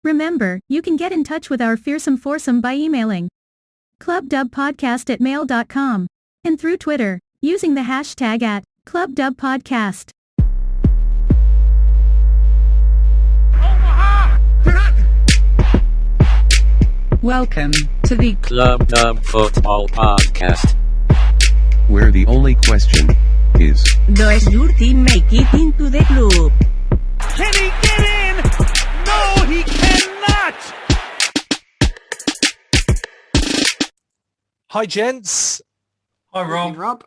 Remember, you can get in touch with our Fearsome Foursome by emailing clubdubpodcast@mail.com and through Twitter, using the hashtag @clubdubpodcast. Welcome to the Club Dub Football Podcast, where the only question is, does your team make it into the club? Can he get in? No, he cannot! Hi, gents. Hi, Rob.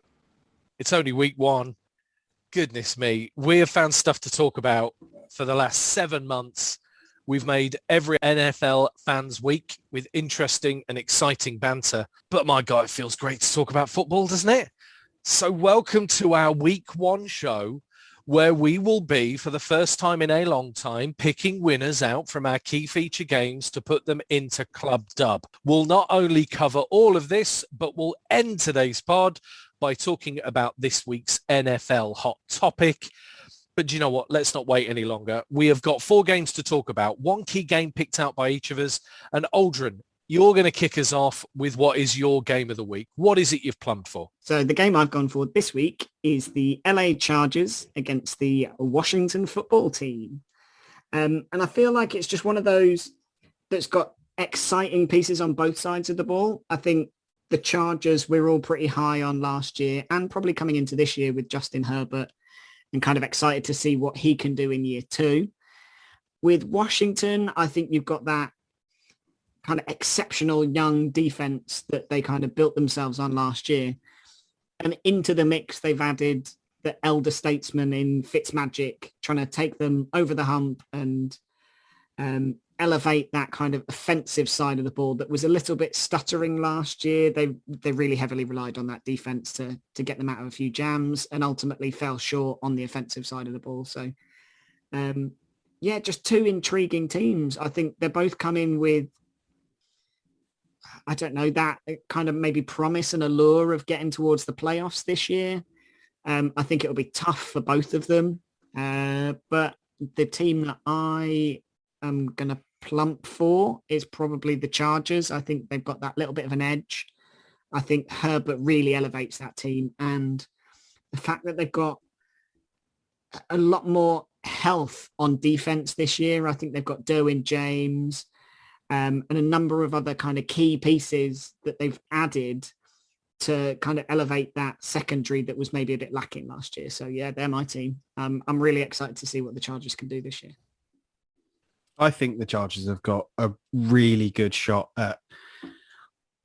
It's only week one. Goodness me. We have found stuff to talk about for the last 7 months. We've made every NFL fans week with interesting and exciting banter. But my God, it feels great to talk about football, doesn't it? So welcome to our week one show, where we will be, for the first time in a long time, picking winners out from our key feature games to put them into Club Dub. We'll not only cover all of this, but we'll end today's pod by talking about this week's NFL hot topic. But do you know what? Let's not wait any longer. We have got 4 games to talk about, one key game picked out by each of us. And Aldrin, you're going to kick us off with what is your game of the week. What is it you've plumbed for? So the game I've gone for this week is the LA Chargers against the Washington football team. And I feel like it's just one of those that's got exciting pieces on both sides of the ball. I think the Chargers we're all pretty high on last year and probably coming into this year with Justin Herbert, and kind of excited to see what he can do in year 2. With Washington, I think you've got that kind of exceptional young defense that they kind of built themselves on last year. And into the mix, they've added the elder statesman in Fitzmagic, trying to take them over the hump and elevate that kind of offensive side of the ball that was a little bit stuttering last year. They really heavily relied on that defense to get them out of a few jams and ultimately fell short on the offensive side of the ball. So, just 2 intriguing teams. I think they're both coming with, I don't know, that kind of maybe promise and allure of getting towards the playoffs this year. I think it'll be tough for both of them. But the team that I am going to plump for is probably the Chargers. I think they've got that little bit of an edge. I think Herbert really elevates that team, and the fact that they've got a lot more health on defense this year. I think they've got Derwin James and a number of other kind of key pieces that they've added to kind of elevate that secondary that was maybe a bit lacking last year. So yeah, they're my team. I'm really excited to see what the Chargers can do this year. I think the Chargers have got a really good shot at,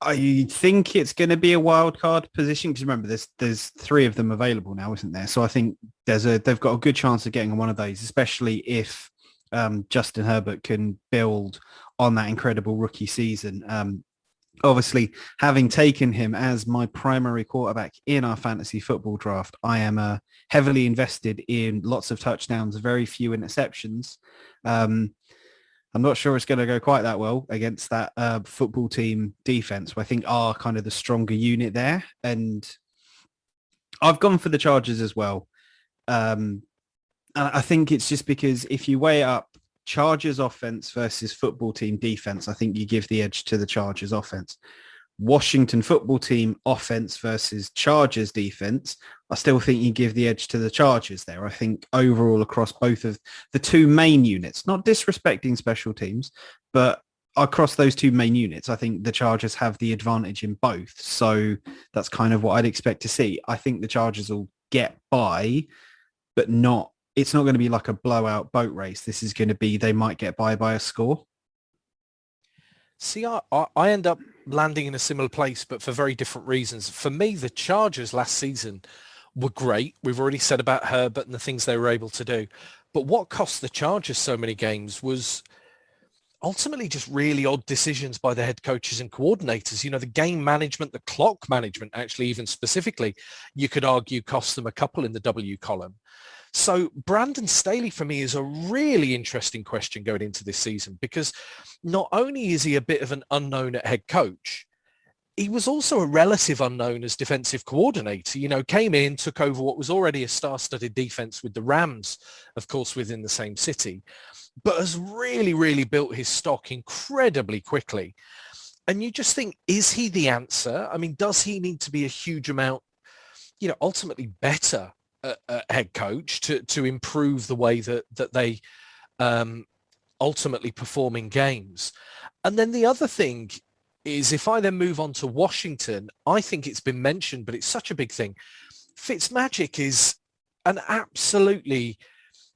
I think it's going to be a wild card position, because remember there's 3 of them available now, isn't there? So I think they've got a good chance of getting one of those, especially if Justin Herbert can build on that incredible rookie season. Obviously, having taken him as my primary quarterback in our fantasy football draft, I am heavily invested in lots of touchdowns, very few interceptions. I'm not sure it's going to go quite that well against that football team defense, who I think are kind of the stronger unit there. And I've gone for the Chargers as well. And I think it's just because if you weigh up Chargers offense versus football team defense, I think you give the edge to the Chargers offense. Washington football team offense versus Chargers defense, I still think you give the edge to the Chargers there. I think overall across both of the 2 main units, not disrespecting special teams, but across those 2 main units, I think the Chargers have the advantage in both. So that's kind of what I'd expect to see. I think the Chargers will get by, but it's not going to be like a blowout boat race. This is going to be, they might get by a score. See, I end up landing in a similar place, but for very different reasons. For me, the Chargers last season were great. We've already said about Herbert and the things they were able to do. But what cost the Chargers so many games was ultimately just really odd decisions by the head coaches and coordinators. You know, the game management, the clock management, actually, even specifically, you could argue cost them a couple in the W column. So Brandon Staley for me is a really interesting question going into this season, because not only is he a bit of an unknown at head coach, he was also a relative unknown as defensive coordinator. You know, came in, took over what was already a star-studded defense with the Rams, of course, within the same city. but has really, really built his stock incredibly quickly. And you just think, is he the answer? I mean, does he need to be a huge amount, ultimately better head coach to improve the way that they ultimately perform in games? And then the other thing is, if I then move on to Washington, I think it's been mentioned, but it's such a big thing. Fitzmagic is an absolutely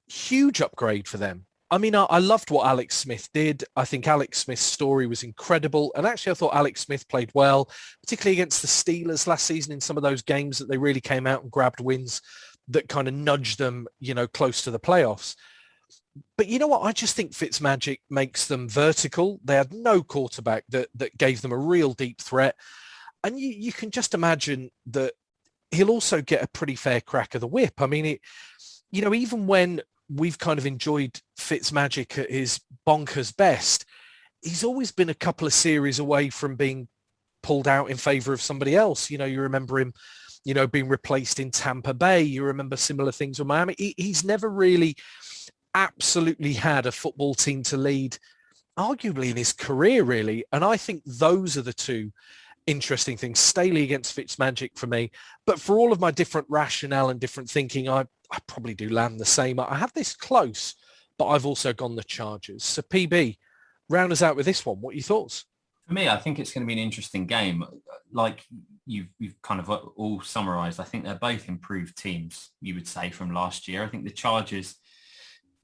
huge upgrade for them. I mean, I loved what Alex Smith did. I think Alex Smith's story was incredible. And actually, I thought Alex Smith played well, particularly against the Steelers last season in some of those games that they really came out and grabbed wins that kind of nudged them, close to the playoffs. But you know what? I just think Fitzmagic makes them vertical. They had no quarterback that gave them a real deep threat. And you can just imagine that he'll also get a pretty fair crack of the whip. I mean, even when we've kind of enjoyed Fitzmagic at his bonkers best, he's always been a couple of series away from being pulled out in favor of somebody else. You remember him, being replaced in Tampa Bay. You remember similar things with Miami. He's never really absolutely had a football team to lead, arguably in his career, really. And I think those are the two interesting things. Staley against Fitzmagic for me. But for all of my different rationale and different thinking, I probably do land the same. I have this close, but I've also gone the Chargers. So PB, round us out with this one. What are your thoughts? For me, I think it's going to be an interesting game. Like you've kind of all summarised, I think they're both improved teams, you would say, from last year. I think the Chargers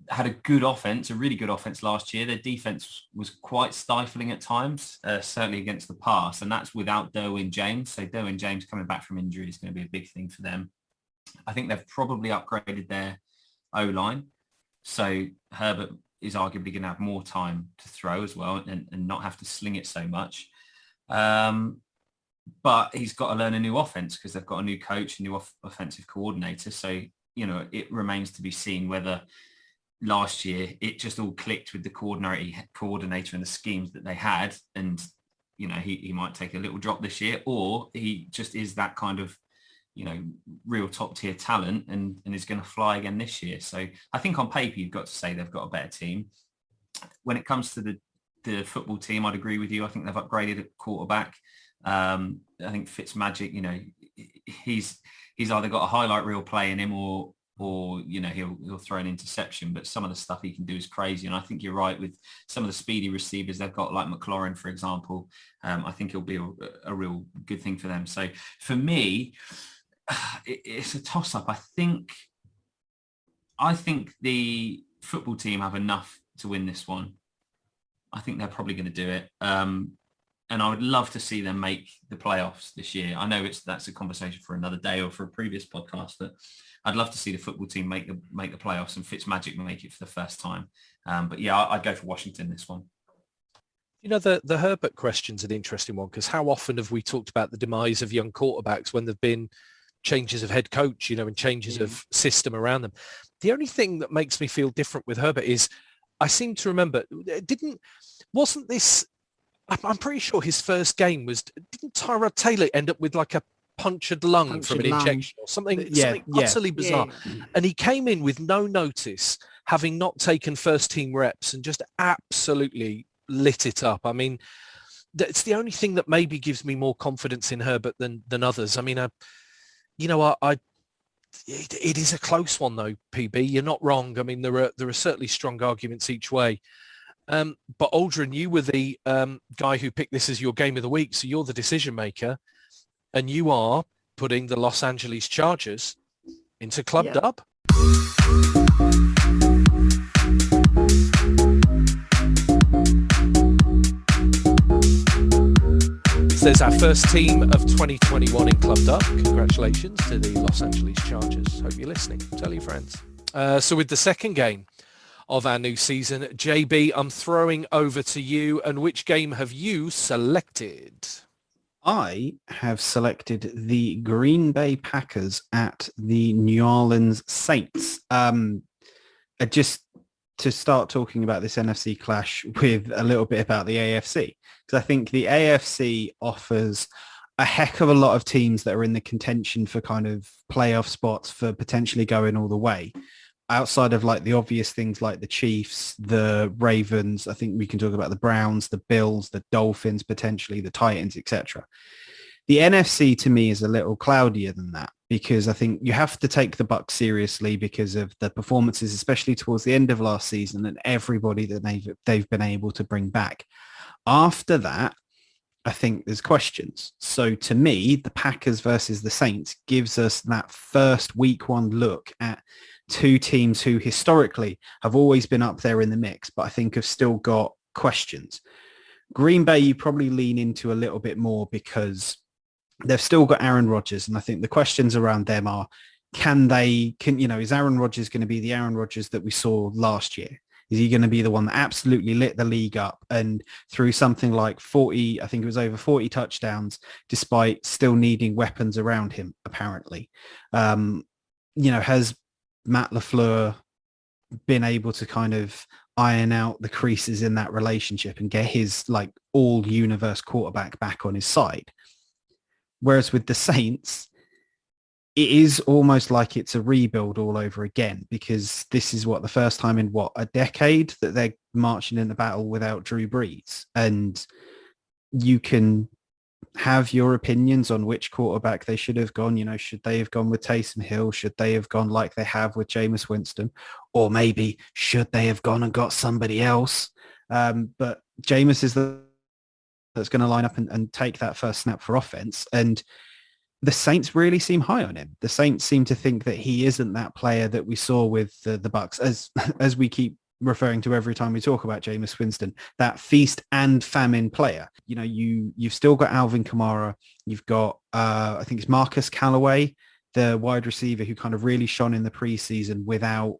had a good offense, a really good offense last year. Their defense was quite stifling at times, certainly against the pass, and that's without Derwin James. So Derwin James coming back from injury is going to be a big thing for them. I think they've probably upgraded their O-line. So Herbert is arguably going to have more time to throw as well and not have to sling it so much. But he's got to learn a new offense because they've got a new coach, a new offensive coordinator. So, it remains to be seen whether last year it just all clicked with the coordinator and the schemes that they had. And, he might take a little drop this year, or he just is that kind of, real top tier talent and is going to fly again this year. So I think on paper, you've got to say they've got a better team. When it comes to the football team, I'd agree with you. I think they've upgraded at quarterback. I think Fitzmagic, he's either got a highlight reel play in him or he'll throw an interception, but some of the stuff he can do is crazy. And I think you're right with some of the speedy receivers they've got, like McLaurin, for example. I think he'll be a real good thing for them. So for me, it's a toss-up. I think the football team have enough to win this one. I think they're probably going to do it. And I would love to see them make the playoffs this year. I know that's a conversation for another day or for a previous podcast, but I'd love to see the football team make the playoffs and Fitzmagic make it for the first time. But yeah, I'd go for Washington this one. The Herbert question's an interesting one because how often have we talked about the demise of young quarterbacks when there've been changes of head coach, and changes of system around them? The only thing that makes me feel different with Herbert is I seem to remember, I'm pretty sure his first game didn't Tyrod Taylor end up with like a punctured lung from an injection or something utterly bizarre? Yeah. And he came in with no notice, having not taken first team reps, and just absolutely lit it up. I mean, it's the only thing that maybe gives me more confidence in Herbert than others. I mean, it is a close one though, PB. You're not wrong. I mean, there are certainly strong arguments each way. But Aldrin, you were the guy who picked this as your game of the week, so you're the decision maker, and you are putting the Los Angeles Chargers into Club Dub. So there's our first team of 2021 in Club Dub. Congratulations to the Los Angeles Chargers. Hope you're listening. Tell your friends. So with the second game of our new season, JB, I'm throwing over to you. And which game have you selected? I have selected the Green Bay Packers at the New Orleans Saints. Just to start talking about this NFC clash with a little bit about the AFC, because I think the AFC offers a heck of a lot of teams that are in the contention for kind of playoff spots for potentially going all the way. outside of like the obvious things like the Chiefs, the Ravens, I think we can talk about the Browns, the Bills, the Dolphins, potentially the Titans, etc. The NFC to me is a little cloudier than that because I think you have to take the Bucs seriously because of the performances, especially towards the end of last season and everybody that they've been able to bring back. After that, I think there's questions. So to me, the Packers versus the Saints gives us that first week one look at two teams who historically have always been up there in the mix, but I think have still got questions. Green Bay, you probably lean into a little bit more because they've still got Aaron Rodgers. And I think the questions around them are, is Aaron Rodgers going to be the Aaron Rodgers that we saw last year? Is he going to be the one that absolutely lit the league up and threw something like 40, I think it was over 40 touchdowns, despite still needing weapons around him, apparently? Has Matt LaFleur been able to kind of iron out the creases in that relationship and get his like all universe quarterback back on his side? Whereas with the Saints, it is almost like it's a rebuild all over again because this is the first time in a decade that they're marching in the battle without Drew Brees. And you can have your opinions on which quarterback they should have gone. Should they have gone with Taysom Hill? Should they have gone like they have with Jameis Winston? Or maybe should they have gone and got somebody else? But Jameis is that's going to line up and take that first snap for offense. And the Saints really seem high on him. The Saints seem to think that he isn't that player that we saw with the Bucs, as we keep referring to every time we talk about Jameis Winston, that feast and famine player. You've still got Alvin Kamara. You've got, I think it's Marcus Callaway, the wide receiver who kind of really shone in the preseason without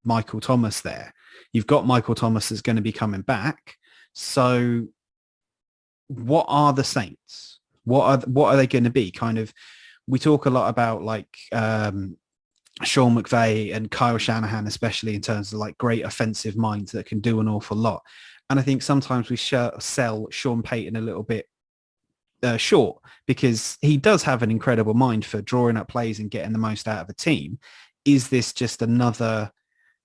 Michael Thomas there. You've got Michael Thomas that's going to be coming back. So what are the Saints? What are they going to be? Kind of, we talk a lot about like Sean McVay and Kyle Shanahan, especially in terms of like great offensive minds that can do an awful lot. And I think sometimes we sell Sean Payton a little bit short because he does have an incredible mind for drawing up plays and getting the most out of a team. Is this just another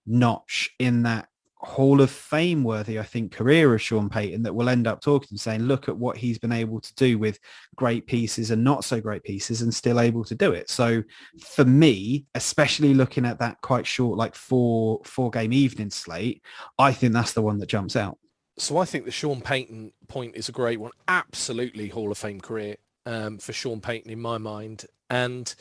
notch in that Hall of Fame worthy, I think, career of Sean Payton that will end up talking and saying, look at what he's been able to do with great pieces and not so great pieces and still able to do it. So for me, especially looking at that quite short, like four game evening slate, I think that's the one that jumps out. So I think the Sean Payton point is a great one. Absolutely Hall of Fame career for Sean Payton in my mind. And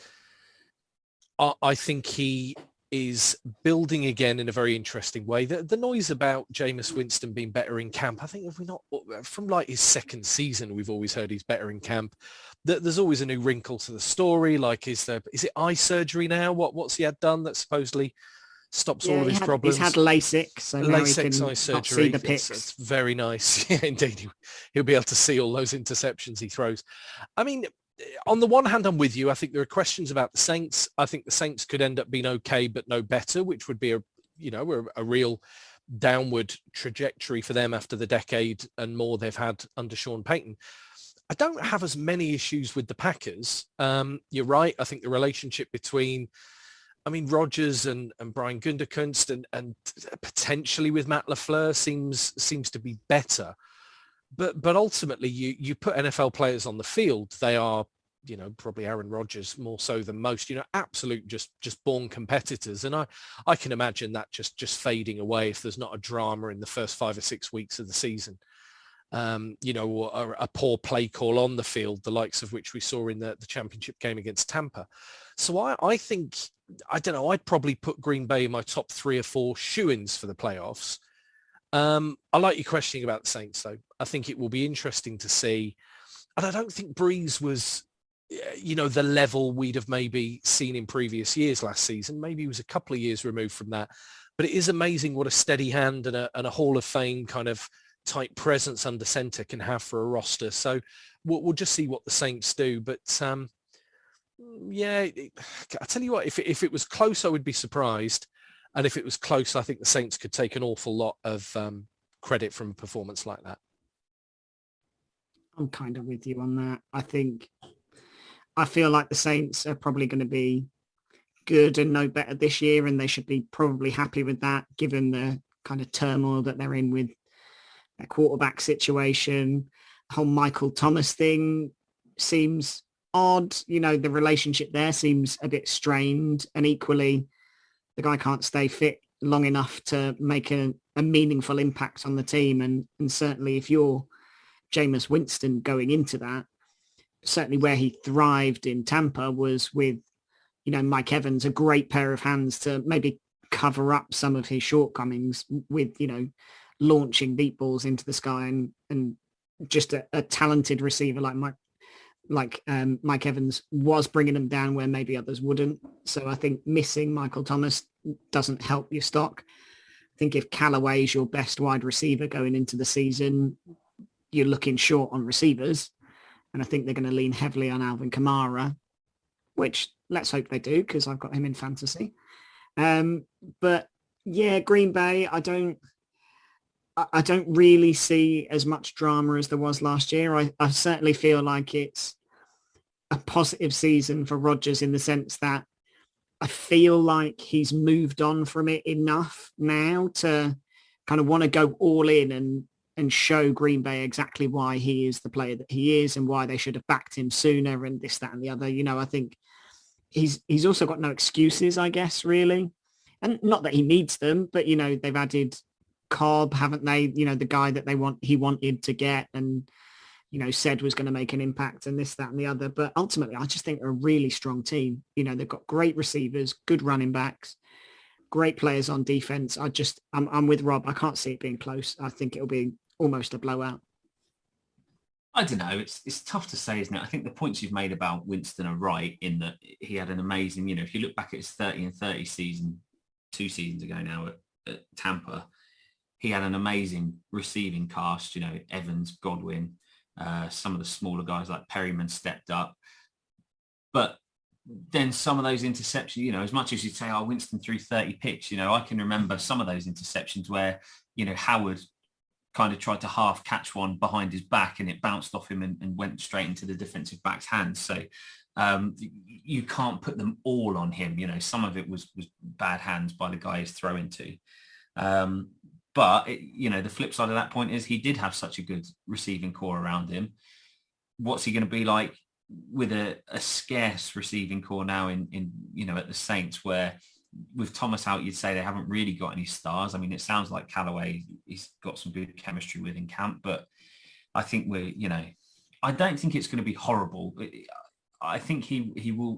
I think he is building again in a very interesting way. The noise about Jameis Winston being better in camp, I think if we not from like his second season, we've always heard he's better in camp. There's always a new wrinkle to the story. Like, is it eye surgery now? What's he had done that supposedly stops all of his problems? He's had LASIK, so now he can eye surgery. see the pics. It's very nice. Yeah, indeed. He'll be able to see all those interceptions he throws. I mean, on the one hand, I'm with you. I think there are questions about the Saints. I think the Saints could end up being okay, but no better, which would be a real downward trajectory for them after the decade and more they've had under Sean Payton. I don't have as many issues with the Packers. You're right. I think the relationship between, Rodgers and Brian Gutekunst and potentially with Matt LaFleur seems to be better. But ultimately, you put NFL players on the field, they are, probably Aaron Rodgers more so than most, absolute just born competitors. And I can imagine that just fading away if there's not a drama in the first 5 or 6 weeks of the season. Or a poor play call on the field, the likes of which we saw in the championship game against Tampa. So I think, I don't know, I'd probably put Green Bay in my top 3 or 4 shoo-ins for the playoffs. I like your questioning about the Saints, though. I think it will be interesting to see. And I don't think Breeze was, the level we'd have maybe seen in previous years last season. Maybe he was a couple of years removed from that. But it is amazing what a steady hand and a Hall of Fame kind of type presence under center can have for a roster. So we'll just see what the Saints do. But I tell you what, if it was close, I would be surprised. And if it was close, I think the Saints could take an awful lot of credit from a performance like that. I'm kind of with you on that. I feel like the Saints are probably going to be good and no better this year, and they should be probably happy with that, given the kind of turmoil that they're in with their quarterback situation. The whole Michael Thomas thing seems odd. The relationship there seems a bit strained, and equally, the guy can't stay fit long enough to make a meaningful impact on the team. And certainly if you're Jameis Winston going into that, certainly where he thrived in Tampa was with, Mike Evans, a great pair of hands to maybe cover up some of his shortcomings with, launching deep balls into the sky and just a talented receiver like Mike Evans was bringing them down where maybe others wouldn't. So I think missing Michael Thomas doesn't help your stock. I think if Callaway is your best wide receiver going into the season, you're looking short on receivers. And I think they're going to lean heavily on Alvin Kamara, which let's hope they do, because I've got him in fantasy. But yeah, Green Bay, I don't really see as much drama as there was last year. I certainly feel like it's a positive season for Rodgers in the sense that I feel like he's moved on from it enough now to kind of want to go all in and show Green Bay exactly why he is the player that he is and why they should have backed him sooner and this, that, and the other. I think he's also got no excuses, I guess, really. And not that he needs them, but, they've added Cobb, haven't they? The guy that he wanted to get and, said was going to make an impact and this, that, and the other. But ultimately, I just think they're a really strong team. They've got great receivers, good running backs, great players on defense. I'm with Rob. I can't see it being close. I think it'll be almost a blowout. I don't know. It's tough to say, isn't it? I think the points you've made about Winston are right in that he had an amazing, if you look back at his 30-30 season, 2 seasons ago now at Tampa, he had an amazing receiving cast, Evans, Godwin, some of the smaller guys like Perryman stepped up. But then some of those interceptions, as much as you say, Winston threw 30 picks, I can remember some of those interceptions where, Howard kind of tried to half catch one behind his back and it bounced off him and went straight into the defensive back's hands. So you can't put them all on him. Some of it was bad hands by the guy he's throwing to. But the flip side of that point is he did have such a good receiving core around him. What's he going to be like with a scarce receiving core now in at the Saints, where with Thomas out, you'd say they haven't really got any stars. I mean, it sounds like Callaway, he's got some good chemistry with in camp, but I think I don't think it's going to be horrible. I think he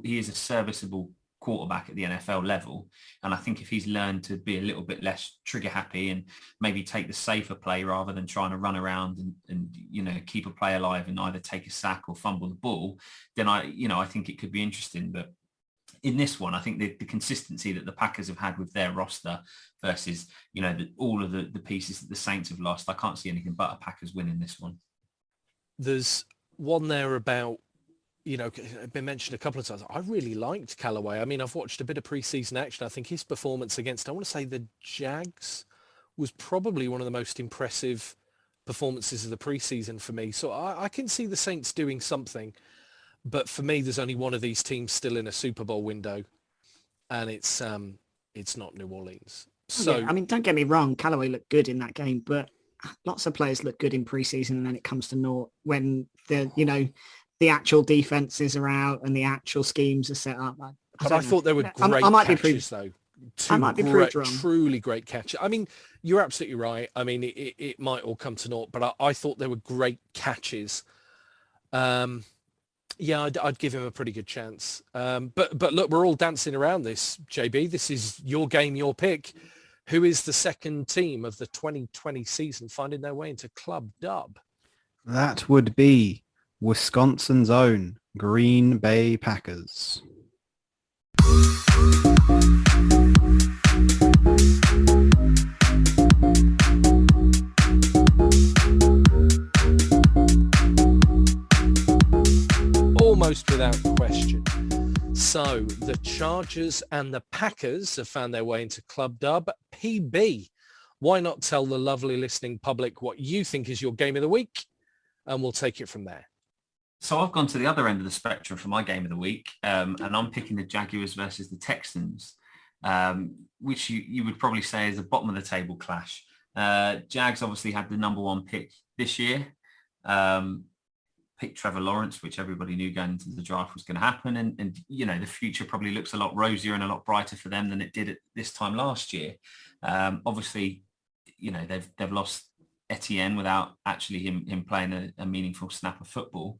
is a serviceable quarterback at the NFL level. And I think if he's learned to be a little bit less trigger happy and maybe take the safer play rather than trying to run around and keep a play alive and either take a sack or fumble the ball, then I think it could be interesting. But in this one, I think the consistency that the Packers have had with their roster versus, all of the pieces that the Saints have lost, I can't see anything but a Packers win in this one. There's one there about, been mentioned a couple of times. I really liked Callaway. I mean, I've watched a bit of preseason action. I think his performance against, I want to say the Jags, was probably one of the most impressive performances of the preseason for me. So I can see the Saints doing something. But for me, there's only one of these teams still in a Super Bowl window, and it's not New Orleans. So yeah, I mean, don't get me wrong, Callaway looked good in that game, but lots of players look good in preseason, and then it comes to naught when the actual defenses are out and the actual schemes are set up. I thought they were great catches, though. I might be proved wrong. Truly great catches. I mean, you're absolutely right. I mean, it might all come to naught, but I thought they were great catches. Yeah, I'd give him a pretty good chance. But look, we're all dancing around this, JB. This is your game, your pick. Who is the second team of the 2020 season finding their way into Club Dub? That would be Wisconsin's own Green Bay Packers. Almost without question. So the Chargers and the Packers have found their way into Club Dub. PB, why not tell the lovely listening public what you think is your game of the week? And we'll take it from there. So I've gone to the other end of the spectrum for my game of the week, and I'm picking the Jaguars versus the Texans, which you would probably say is the bottom of the table clash. Jags obviously had the number one pick this year, picked Trevor Lawrence, which everybody knew going into the draft was going to happen. And the future probably looks a lot rosier and a lot brighter for them than it did at this time last year. Obviously, they've lost Etienne without actually him playing a meaningful snap of football,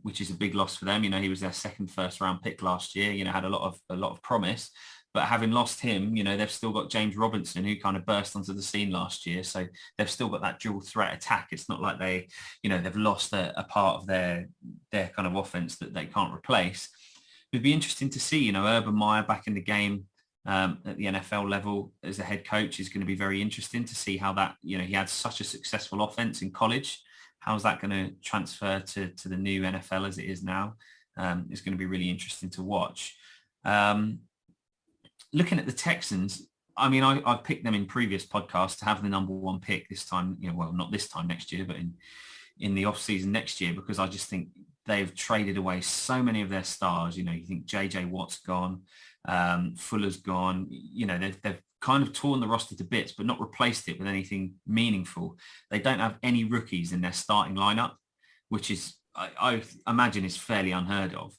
which is a big loss for them. He was their second first round pick last year, had a lot of promise, but having lost him, they've still got James Robinson, who kind of burst onto the scene last year. So they've still got that dual threat attack. It's not like they've lost a part of their kind of offense that they can't replace. It'd be interesting to see, Urban Meyer back in the game at the NFL level as a head coach is going to be very interesting to see how that, he had such a successful offense in college. How's that going to transfer to the new NFL as it is now? It's going to be really interesting to watch. Looking at the Texans, I mean, I've picked them in previous podcasts to have the number one pick this time, well, not this time next year, but in the offseason next year, because I just think they've traded away so many of their stars. You think JJ Watt's gone, Fuller's gone, they've kind of torn the roster to bits, but not replaced it with anything meaningful. They don't have any rookies in their starting lineup, which is, I imagine, is fairly unheard of.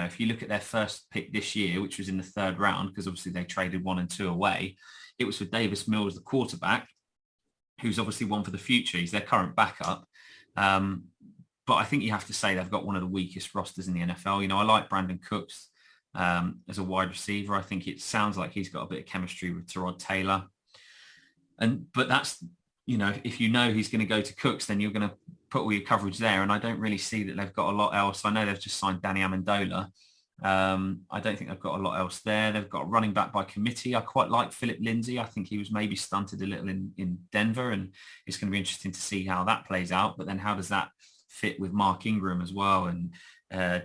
If you look at their first pick this year, which was in the third round, because obviously they traded 1 and 2 away, it was for Davis Mills, the quarterback, who's obviously one for the future. He's their current backup. But I think you have to say they've got one of the weakest rosters in the NFL. I like Brandon Cooks as a wide receiver. I think it sounds like he's got a bit of chemistry with Tyrod Taylor. But that's, if he's going to go to Cooks, then you're going to put all your coverage there. And I don't really see that they've got a lot else. I know they've just signed Danny Amendola. I don't think they've got a lot else there. They've got a running back by committee. I quite like Philip Lindsay. I think he was maybe stunted a little in Denver, and it's going to be interesting to see how that plays out. But then how does that fit with Mark Ingram as well? And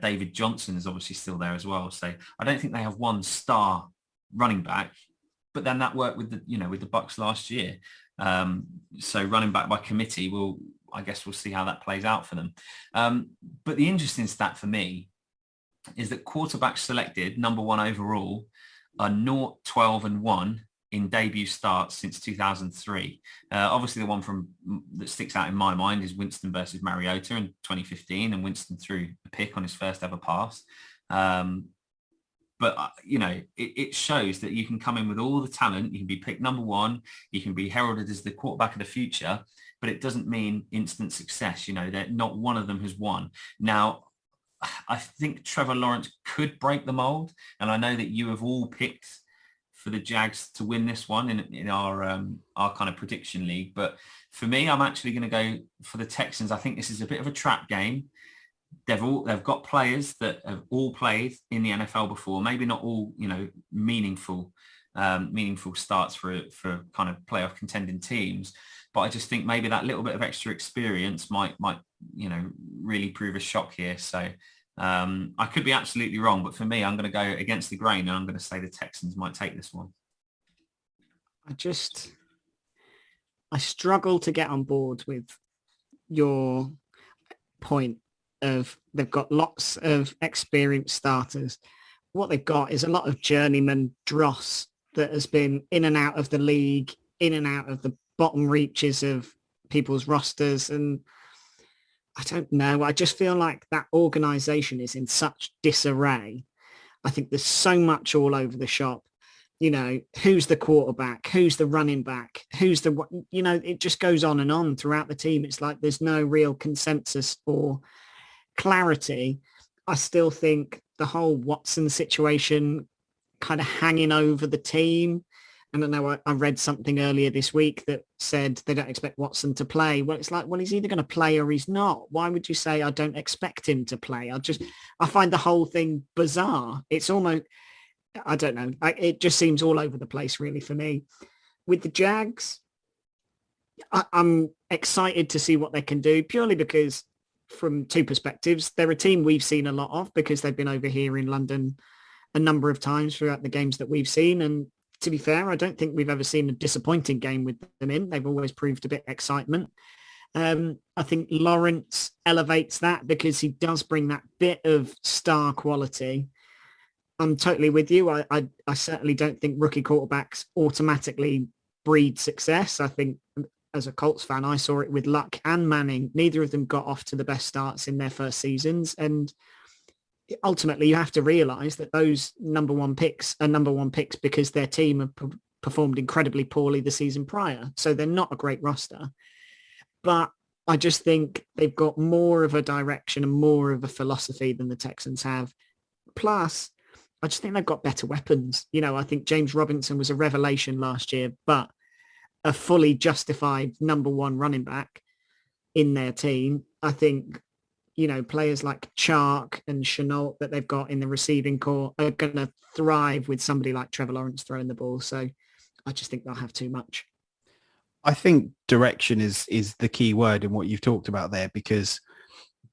David Johnson is obviously still there as well. So I don't think they have one star running back, but then that worked with the Bucs last year. So running back by committee, I guess we'll see how that plays out for them. But the interesting stat for me is that quarterbacks selected number one overall are 0, 12 and 1 in debut starts since 2003. Obviously, the one that sticks out in my mind is Winston versus Mariota in 2015, and Winston threw a pick on his first ever pass. But, it shows that you can come in with all the talent. You can be picked number one. You can be heralded as the quarterback of the future, but it doesn't mean instant success. That not one of them has won. Now, I think Trevor Lawrence could break the mold. And I know that you have all picked for the Jags to win this one in our kind of prediction league. But for me, I'm actually going to go for the Texans. I think this is a bit of a trap game. They've got players that have all played in the NFL before, maybe not all, meaningful starts for kind of playoff contending teams. But I just think maybe that little bit of extra experience might really prove a shock here. So I could be absolutely wrong, but for me, I'm going to go against the grain, and I'm going to say the Texans might take this one. I struggle to get on board with your point of they've got lots of experienced starters. What they've got is a lot of journeyman dross that has been in and out of the league, in and out of the bottom reaches of people's rosters. And I don't know. I just feel like that organization is in such disarray. I think there's so much all over the shop. Who's the quarterback? Who's the running back? It just goes on and on throughout the team. It's like there's no real consensus or clarity. I still think the whole Watson situation kind of hanging over the team. I don't know, I read something earlier this week that said they don't expect Watson to play. Well, it's like, well, he's either going to play or he's not. Why would you say I don't expect him to play? I find the whole thing bizarre. It's almost, I don't know. It just seems all over the place, really, for me. With the Jags, I'm excited to see what they can do, purely because from two perspectives, they're a team we've seen a lot of because they've been over here in London a number of times throughout the games that we've seen. And to be fair, I don't think we've ever seen a disappointing game with them in. They've always proved a bit excitement. I think Lawrence elevates that because he does bring that bit of star quality. I'm totally with you. I certainly don't think rookie quarterbacks automatically breed success. I think as a Colts fan, I saw it with Luck and Manning. Neither of them got off to the best starts in their first seasons. And ultimately, you have to realize that those number one picks are number one picks because their team have performed incredibly poorly the season prior. So they're not a great roster. But I just think they've got more of a direction and more of a philosophy than the Texans have. Plus, I just think they've got better weapons. You know, I think James Robinson was a revelation last year, but a fully justified number one running back in their team. I think, you know, players like Chark and Chenault that they've got in the receiving core are going to thrive with somebody like Trevor Lawrence throwing the ball. So I just think they'll have too much. I think direction is the key word in what you've talked about there, because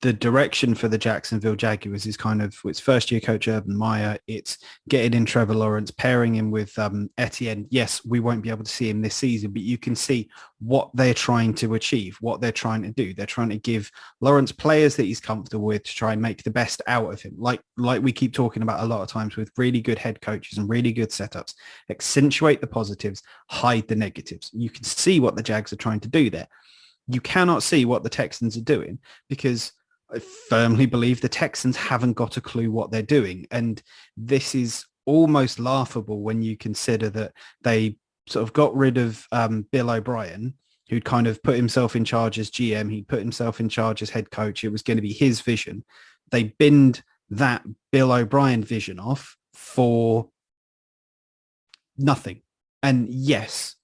the direction for the Jacksonville Jaguars is kind of, it's first year coach Urban Meyer. It's getting in Trevor Lawrence, pairing him with Etienne. Yes, we won't be able to see him this season, but you can see what they're trying to achieve, what they're trying to do. They're trying to give Lawrence players that he's comfortable with to try and make the best out of him. Like we keep talking about a lot of times with really good head coaches and really good setups. Accentuate the positives, hide the negatives. You can see what the Jags are trying to do there. You cannot see what the Texans are doing because I firmly believe the Texans haven't got a clue what they're doing. And this is almost laughable when you consider that they sort of got rid of Bill O'Brien, who'd kind of put himself in charge as GM. He put himself in charge as head coach. It was going to be his vision. They binned that Bill O'Brien vision off for nothing. And yes,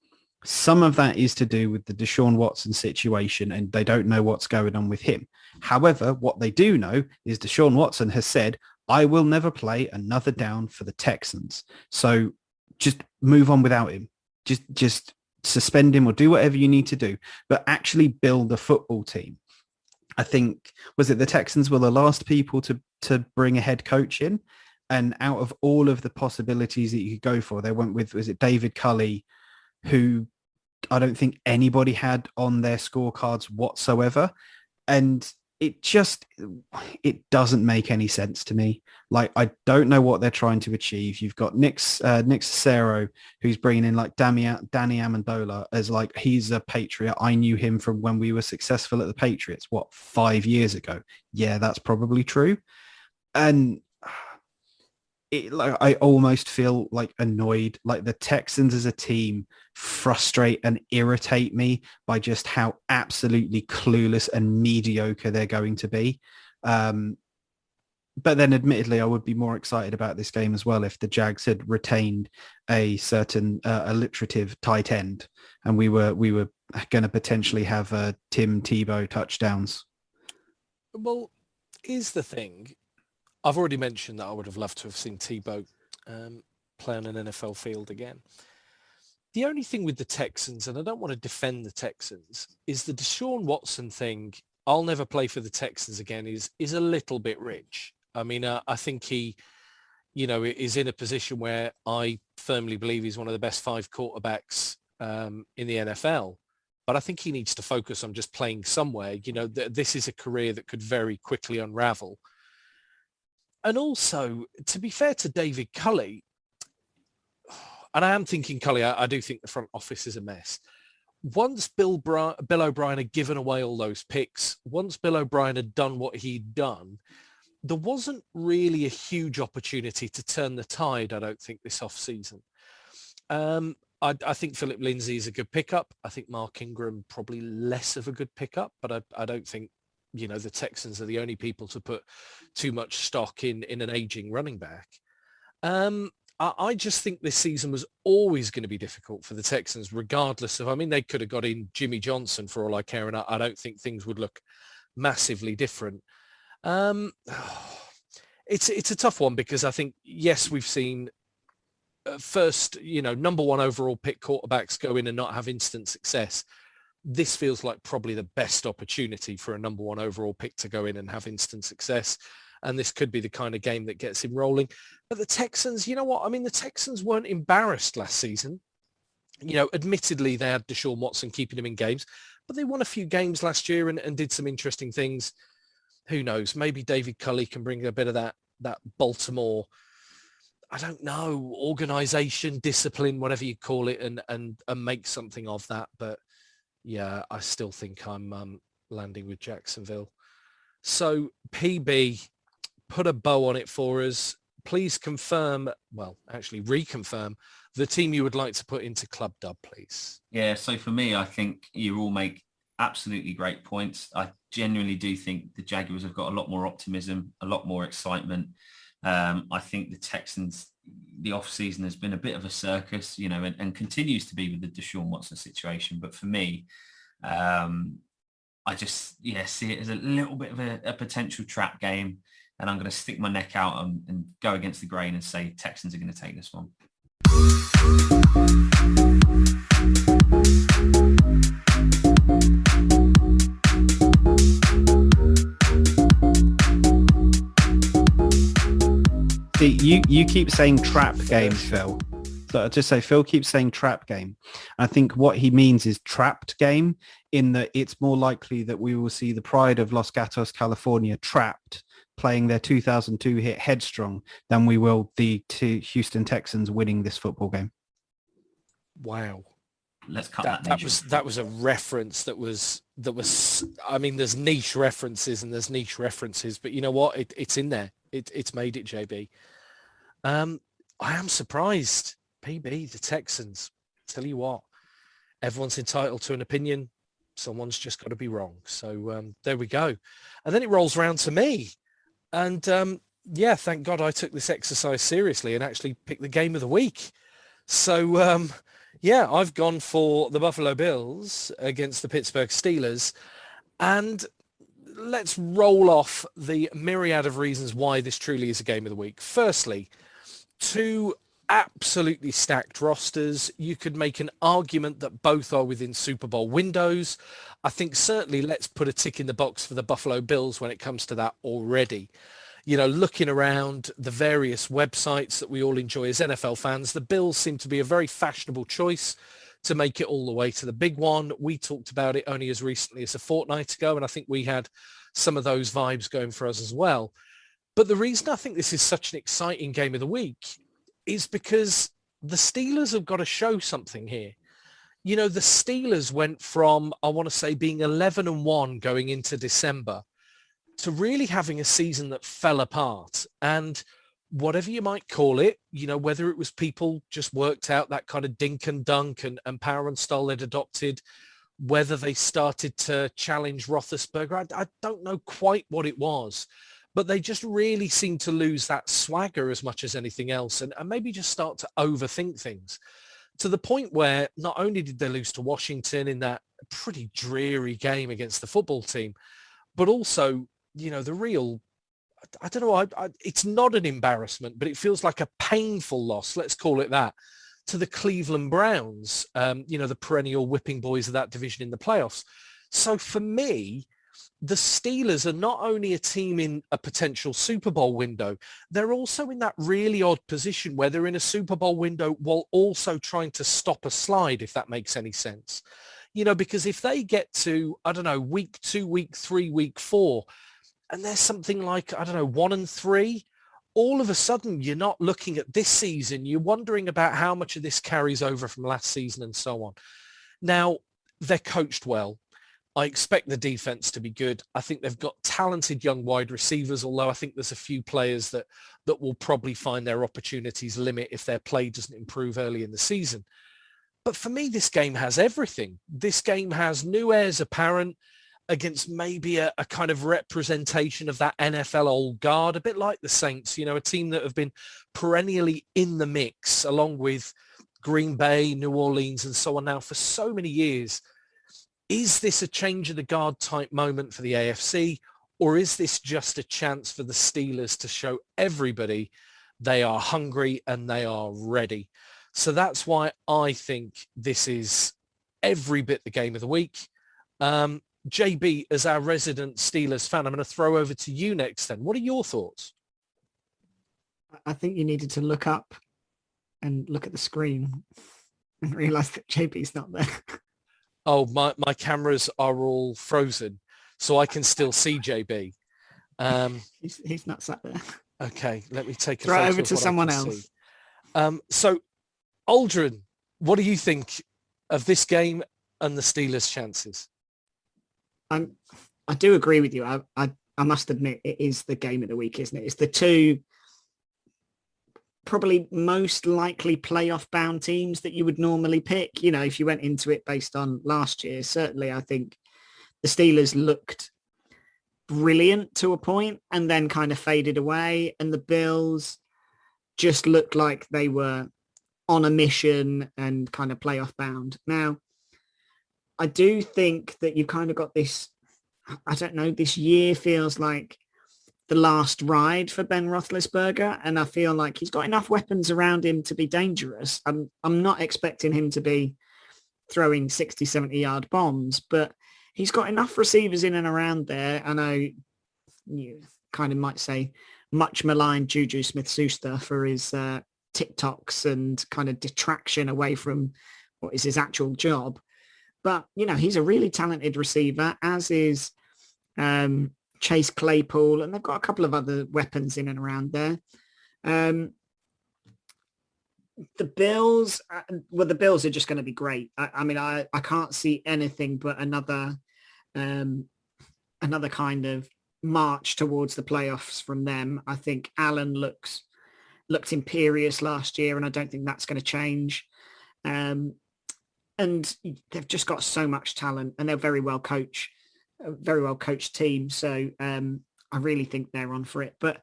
some of that is to do with the Deshaun Watson situation, and they don't know what's going on with him. However, what they do know is Deshaun Watson has said, I will never play another down for the Texans. So just move on without him. Just suspend him or do whatever you need to do, but actually build a football team. I think, was it the Texans were the last people to bring a head coach in? And out of all of the possibilities that you could go for, they went with, was it David Culley, who I don't think anybody had on their scorecards whatsoever. And it doesn't make any sense to me. Like, I don't know what they're trying to achieve. You've got Nick Cicero, who's bringing in like Danny Amendola as like, he's a Patriot. I knew him from when we were successful at the Patriots, 5 years ago? Yeah, that's probably true. And I almost feel like annoyed, like the Texans as a team frustrate and irritate me by just how absolutely clueless and mediocre they're going to be. But then admittedly, I would be more excited about this game as well if the Jags had retained a certain alliterative tight end and we were going to potentially have Tim Tebow touchdowns. Well, here's the thing. I've already mentioned that I would have loved to have seen Tebow play on an NFL field again. The only thing with the Texans, and I don't want to defend the Texans, is the Deshaun Watson thing, I'll never play for the Texans again, is a little bit rich. I mean, I think he, is in a position where I firmly believe he's one of the best 5 quarterbacks in the NFL. But I think he needs to focus on just playing somewhere. This is a career that could very quickly unravel. And also, to be fair to David Culley, and I am thinking Culley, I do think the front office is a mess. Once Bill O'Brien had given away all those picks, once Bill O'Brien had done what he'd done, there wasn't really a huge opportunity to turn the tide, I don't think, this offseason. I think Philip Lindsay is a good pickup. I think Mark Ingram probably less of a good pickup, but I don't think the Texans are the only people to put too much stock in an aging running back. I just think this season was always going to be difficult for the Texans, regardless of, they could have got in Jimmy Johnson for all I care, and I don't think things would look massively different. It's a tough one because I think, yes, we've seen first, number one overall pick quarterbacks go in and not have instant success. This feels like probably the best opportunity for a number one overall pick to go in and have instant success. And this could be the kind of game that gets him rolling. But the Texans, you know what? The Texans weren't embarrassed last season. Admittedly, they had Deshaun Watson keeping him in games, but they won a few games last year and did some interesting things. Who knows? Maybe David Culley can bring a bit of that Baltimore, I don't know, organization, discipline, whatever you call it, and make something of that. But yeah, I still think I'm landing with Jacksonville. So PB, put a bow on it for us. Please confirm, well, actually reconfirm the team you would like to put into Club Dub, please. Yeah, so for me, I think you all make absolutely great points. I genuinely do think the Jaguars have got a lot more optimism, a lot more excitement. I think the Texans, the off-season has been a bit of a circus, you know, and continues to be with the Deshaun Watson situation. But for me, I just, see it as a little bit of a potential trap game. And I'm going to stick my neck out and go against the grain and say Texans are going to take this one. See, you keep saying trap game, Phil. So I just say Phil keeps saying trap game. I think what he means is trapped game, in that it's more likely that we will see the Pride of Los Gatos, California trapped playing their 2002 hit Headstrong than we will the two Houston Texans winning this football game. Wow. Let's cut that was a reference that was I mean, there's niche references and there's niche references, but you know what? It's in there. It's made it, JB. I am surprised. PB, the Texans. Tell you what, everyone's entitled to an opinion. Someone's just got to be wrong. So there we go. And then it rolls around to me. And thank God I took this exercise seriously and actually picked the game of the week. So I've gone for the Buffalo Bills against the Pittsburgh Steelers. And let's roll off the myriad of reasons why this truly is a game of the week. Firstly, two absolutely stacked rosters. You could make an argument that both are within Super Bowl windows. I think certainly let's put a tick in the box for the Buffalo Bills when it comes to that already. You know, looking around the various websites that we all enjoy as NFL fans, the Bills seem to be a very fashionable choice to make it all the way to the big one. We talked about it only as recently as a fortnight ago, and I think we had some of those vibes going for us as well. But the reason I think this is such an exciting game of the week is because the Steelers have got to show something here. You know, the Steelers went from, I want to say, being 11-1 going into December to really having a season that fell apart. And whatever you might call it, you know, whether it was people just worked out that kind of dink and dunk and power and style they'd adopted, whether they started to challenge Roethlisberger, I don't know quite what it was. But they just really seem to lose that swagger as much as anything else and maybe just start to overthink things to the point where not only did they lose to Washington in that pretty dreary game against the football team, but also, you know, the real, I don't know, it's not an embarrassment, but it feels like a painful loss, let's call it that, to the Cleveland Browns, you know, the perennial whipping boys of that division in the playoffs. So for me, the Steelers are not only a team in a potential Super Bowl window, they're also in that really odd position where they're in a Super Bowl window while also trying to stop a slide, if that makes any sense. You know, because if they get to, I don't know, week 2, week 3, week 4, and there's something like, I don't know, 1-3, all of a sudden you're not looking at this season. You're wondering about how much of this carries over from last season and so on. Now, they're coached well. I expect the defense to be good. I think they've got talented young wide receivers, although I think there's a few players that will probably find their opportunities limit if their play doesn't improve early in the season. But for me, this game has everything. This game has new heirs apparent against maybe a kind of representation of that NFL old guard, a bit like the Saints, you know, a team that have been perennially in the mix along with Green Bay, New Orleans, and so on now for so many years. Is this a change of the guard type moment for the AFC, or is this just a chance for the Steelers to show everybody they are hungry and they are ready? So that's why I think this is every bit the game of the week. JB, as our resident Steelers fan, I'm going to throw over to you next then. What are your thoughts? I think you needed to look up and look at the screen and realize that JB's not there. Oh, my cameras are all frozen, so I can still see JB. He's not sat there. Okay, let me take a Throw it photo over of to what I someone can else. see. So, Aldrin, what do you think of this game and the Steelers' chances? I do agree with you. I must admit it is the game of the week, isn't it? It's the two probably most likely playoff bound teams that you would normally pick. You know, if you went into it based on last year, certainly I think the Steelers looked brilliant to a point and then kind of faded away. And the Bills just looked like they were on a mission and kind of playoff bound. Now, I do think that you've kind of got this, I don't know, this year feels like the last ride for Ben Roethlisberger, and I feel like he's got enough weapons around him to be dangerous. I'm not expecting him to be throwing 60, 70-yard bombs, but he's got enough receivers in and around there. I know you kind of might say much maligned Juju Smith-Schuster for his TikToks and kind of detraction away from what is his actual job. But, you know, he's a really talented receiver, as is Chase Claypool, and they've got a couple of other weapons in and around there. The Bills, the Bills are just going to be great. I mean, I can't see anything but another kind of march towards the playoffs from them. I think Allen looked imperious last year, and I don't think that's going to change. And they've just got so much talent, and they're very well coached team. So I really think they're on for it. But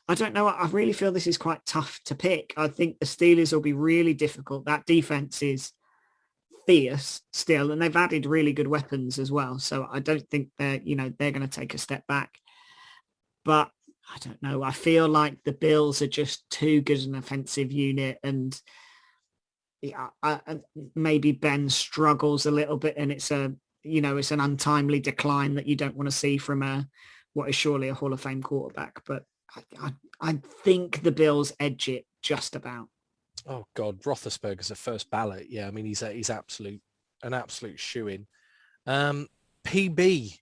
I don't know. I really feel this is quite tough to pick. I think the Steelers will be really difficult. That defense is fierce still, and they've added really good weapons as well. So I don't think they're going to take a step back. But I don't know. I feel like the Bills are just too good an offensive unit, and maybe Ben struggles a little bit, and it's an untimely decline that you don't want to see from what is surely a Hall of Fame quarterback. But I think the Bills edge it just about. Oh God, Roethlisberger's a first ballot. Yeah, I mean he's an absolute shoo-in. PB,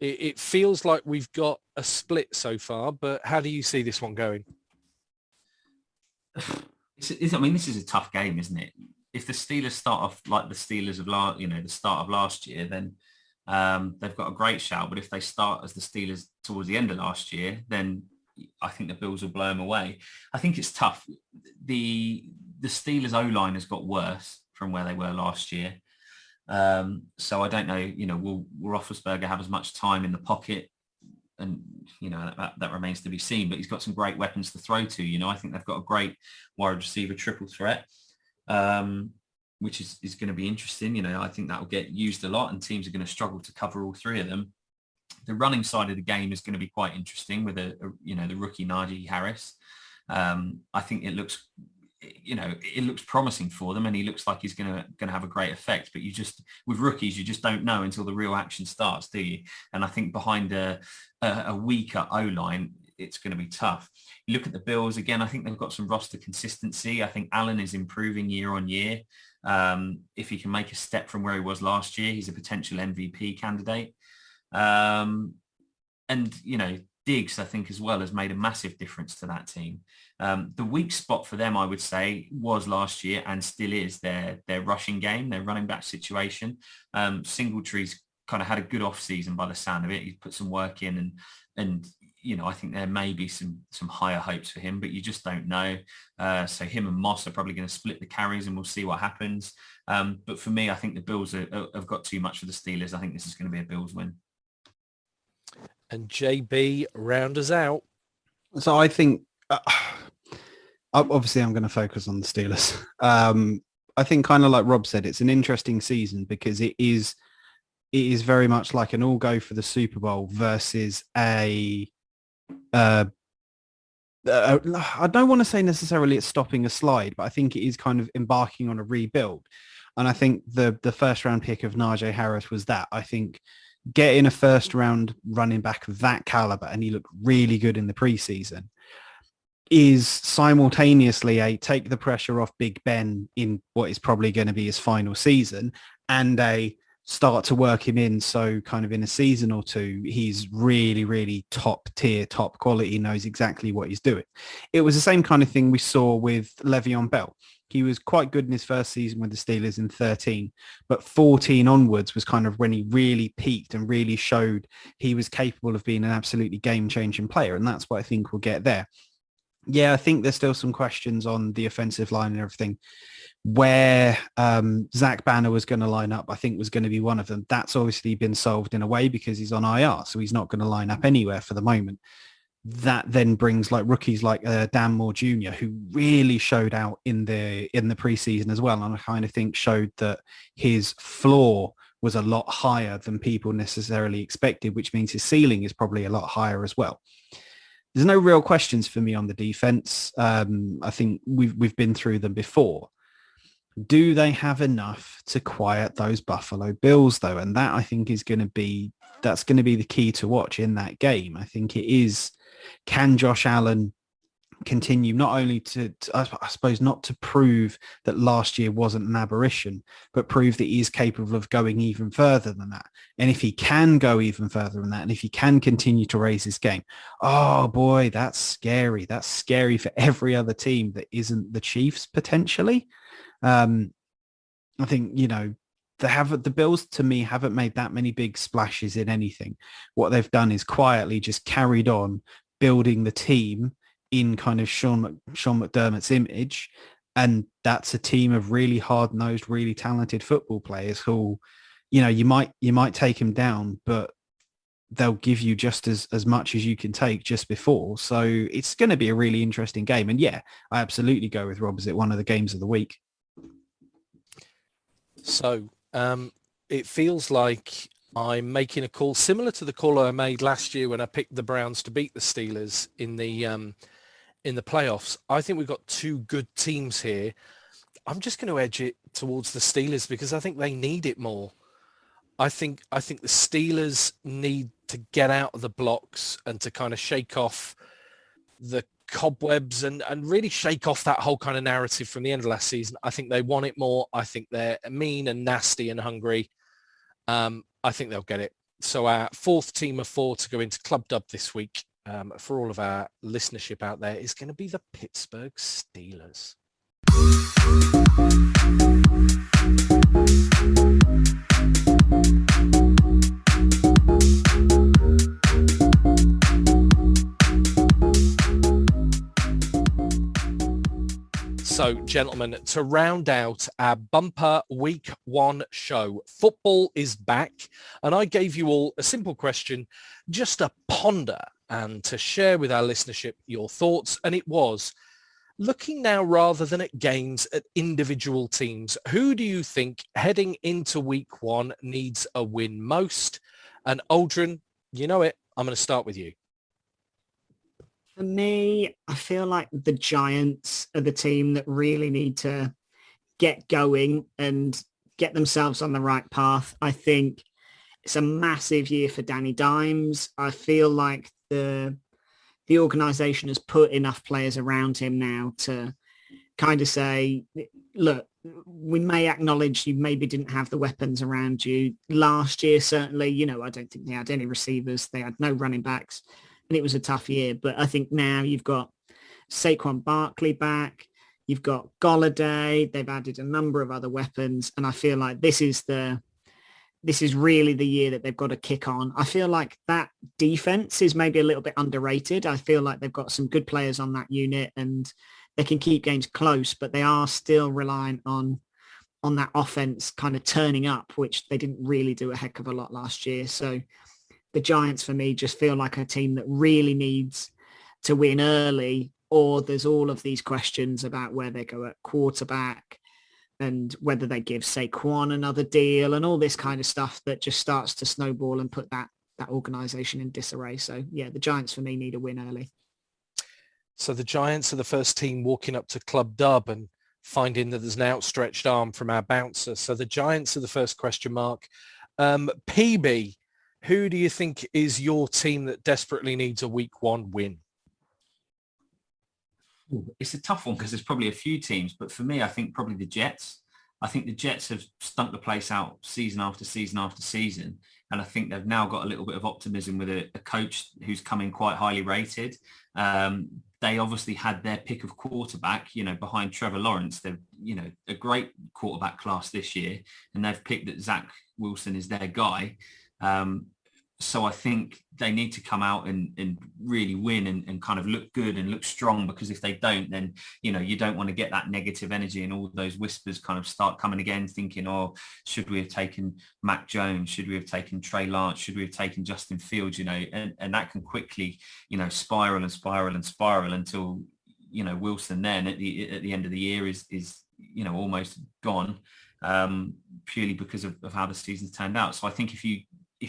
it feels like we've got a split so far, but how do you see this one going? I mean, this is a tough game, isn't it? If the Steelers start off like the Steelers of the start of last year, then they've got a great shout. But if they start as the Steelers towards the end of last year, then I think the Bills will blow them away. I think it's tough. The Steelers O-line has got worse from where they were last year. So I don't know, will Roethlisberger have as much time in the pocket? And, that remains to be seen. But he's got some great weapons to throw to. I think they've got a great wide receiver triple threat, which is going to be interesting. I think that will get used a lot, and teams are going to struggle to cover all three of them. The running side of the game is going to be quite interesting with the rookie Najee Harris. I think it looks promising for them, and he looks like he's going to have a great effect. But with rookies, you just don't know until the real action starts, do you? And I think behind a weaker O-line, it's going to be tough. You look at the Bills again. I think they've got some roster consistency. I think Allen is improving year on year. If he can make a step from where he was last year, he's a potential MVP candidate. And Diggs, I think, as well, has made a massive difference to that team. The weak spot for them, I would say, was last year and still is their rushing game, their running back situation. Singletree kind of had a good off season by the sound of it. He's put some work in, and I think there may be some higher hopes for him, but you just don't know. So him and Moss are probably going to split the carries, and we'll see what happens. But for me, I think the Bills have got too much for the Steelers. I think this is going to be a Bills win. And JB, round us out. So I think, obviously I'm going to focus on the Steelers. I think kind of like Rob said, it's an interesting season because it is very much like an all go for the Super Bowl versus I don't want to say necessarily it's stopping a slide, but I think it is kind of embarking on a rebuild. And I think the first round pick of Najee Harris was that. I think getting a first round running back of that caliber, and he looked really good in the preseason, is simultaneously a take the pressure off Big Ben in what is probably going to be his final season, and a start to work him in. So kind of in a season or two, he's really, really top tier, top quality, knows exactly what he's doing. It was the same kind of thing we saw with Le'Veon Bell. He was quite good in his first season with the Steelers in 13, but 14 onwards was kind of when he really peaked and really showed he was capable of being an absolutely game-changing player. And that's what I think we'll get there. Yeah, I think there's still some questions on the offensive line and everything. Where Zach Banner was going to line up, I think was going to be one of them. That's obviously been solved in a way because he's on IR, so he's not going to line up anywhere for the moment. That then brings like rookies like Dan Moore Jr., who really showed out in the preseason as well, and I kind of think showed that his floor was a lot higher than people necessarily expected, which means his ceiling is probably a lot higher as well. There's no real questions for me on the defense. I think we've been through them before. Do they have enough to quiet those Buffalo Bills, though? And that, I think, is going to be the key to watch in that game. I think it is, can Josh Allen continue not only to I suppose, not to prove that last year wasn't an aberration, but prove that he is capable of going even further than that. And if he can go even further than that, and if he can continue to raise his game, oh boy, that's scary. That's scary for every other team that isn't the Chiefs, potentially. I think, the Bills, to me, haven't made that many big splashes in anything. What they've done is quietly just carried on building the team in kind of Sean McDermott's image. And that's a team of really hard-nosed, really talented football players who, you might take them down, but they'll give you just as much as you can take just before. So it's going to be a really interesting game. And yeah, I absolutely go with Rob as it one of the games of the week. So it feels like I'm making a call similar to the call I made last year when I picked the Browns to beat the Steelers in the playoffs. I think we've got two good teams here. I'm just going to edge it towards the Steelers because I think they need it more. I think the Steelers need to get out of the blocks and to kind of shake off the cobwebs and really shake off that whole kind of narrative from the end of last season. I think they want it more. I think they're mean and nasty and hungry. I think they'll get it. So our fourth team of four to go into Club Dub this week, for all of our listenership out there, is going to be the Pittsburgh Steelers. So, gentlemen, to round out our bumper week one show, football is back. And I gave you all a simple question just to ponder and to share with our listenership your thoughts. And it was, looking now rather than at games, at individual teams, who do you think heading into week one needs a win most? And Aldrin, you know it, I'm going to start with you. For me, I feel like the Giants are the team that really need to get going and get themselves on the right path. I think it's a massive year for Danny Dimes. I feel like the organization has put enough players around him now to kind of say, look, we may acknowledge you maybe didn't have the weapons around you. Last year, certainly, I don't think they had any receivers. They had no running backs. And it was a tough year, but I think now you've got Saquon Barkley back, you've got Golladay, they've added a number of other weapons, and I feel like this is really the year that they've got to kick on. I feel like that defense is maybe a little bit underrated. I feel like they've got some good players on that unit and they can keep games close, but they are still reliant on that offense kind of turning up, which they didn't really do a heck of a lot last year. So the Giants, for me, just feel like a team that really needs to win early, or there's all of these questions about where they go at quarterback and whether they give Saquon another deal and all this kind of stuff that just starts to snowball and put that organization in disarray. So, yeah, the Giants, for me, need a win early. So the Giants are the first team walking up to Club Dub and finding that there's an outstretched arm from our bouncer. So the Giants are the first question mark. PB, who do you think is your team that desperately needs a week one win? It's a tough one because there's probably a few teams, but for me, I think probably the Jets. I think the Jets have stunk the place out season after season after season. And I think they've now got a little bit of optimism with a coach who's coming quite highly rated. They obviously had their pick of quarterback, behind Trevor Lawrence. They've, a great quarterback class this year, and they've picked that Zach Wilson is their guy. So I think they need to come out and really win and kind of look good and look strong, because if they don't, then, you don't want to get that negative energy and all those whispers kind of start coming again, thinking, oh, should we have taken Mac Jones? Should we have taken Trey Lance? Should we have taken Justin Fields? And that can quickly, spiral and spiral and spiral until, Wilson then at the end of the year is almost gone, purely because of how the season's turned out. So I think if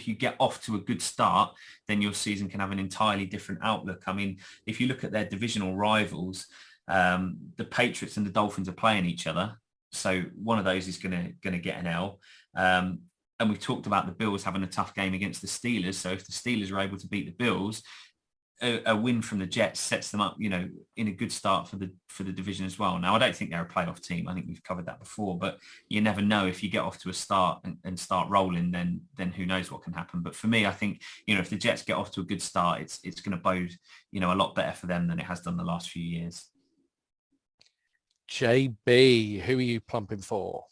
you get off to a good start, then your season can have an entirely different outlook. I mean, if you look at their divisional rivals, the Patriots and the Dolphins are playing each other. So one of those is going to get an L. And we've talked about the Bills having a tough game against the Steelers. So if the Steelers are able to beat the Bills, a win from the Jets sets them up, in a good start for the division as well. Now, I don't think they're a playoff team. I think we've covered that before, but you never know. If you get off to a start and start rolling, then who knows what can happen. But for me, I think, if the Jets get off to a good start, it's going to bode, a lot better for them than it has done the last few years. JB, who are you plumping for?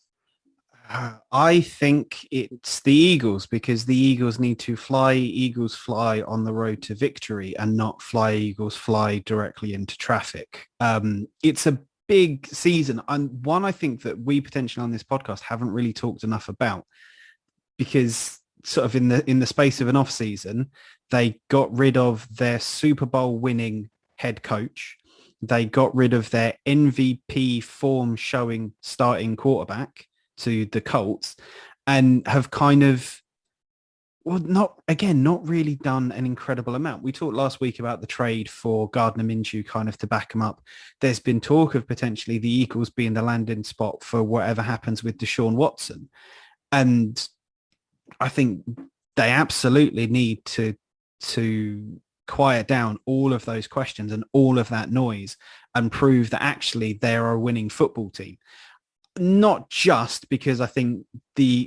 I think it's the Eagles, because the Eagles need to fly Eagles fly on the road to victory and not fly Eagles fly directly into traffic. It's a big season, and one I think that we potentially on this podcast haven't really talked enough about, because sort of in the space of an off season, they got rid of their Super Bowl winning head coach. They got rid of their MVP form showing starting quarterback to the Colts, and have kind of, not really done an incredible amount. We talked last week about the trade for Gardner Minshew kind of to back him up. There's been talk of potentially the Eagles being the landing spot for whatever happens with Deshaun Watson. And I think they absolutely need to quiet down all of those questions and all of that noise and prove that actually they're a winning football team. Not just because I think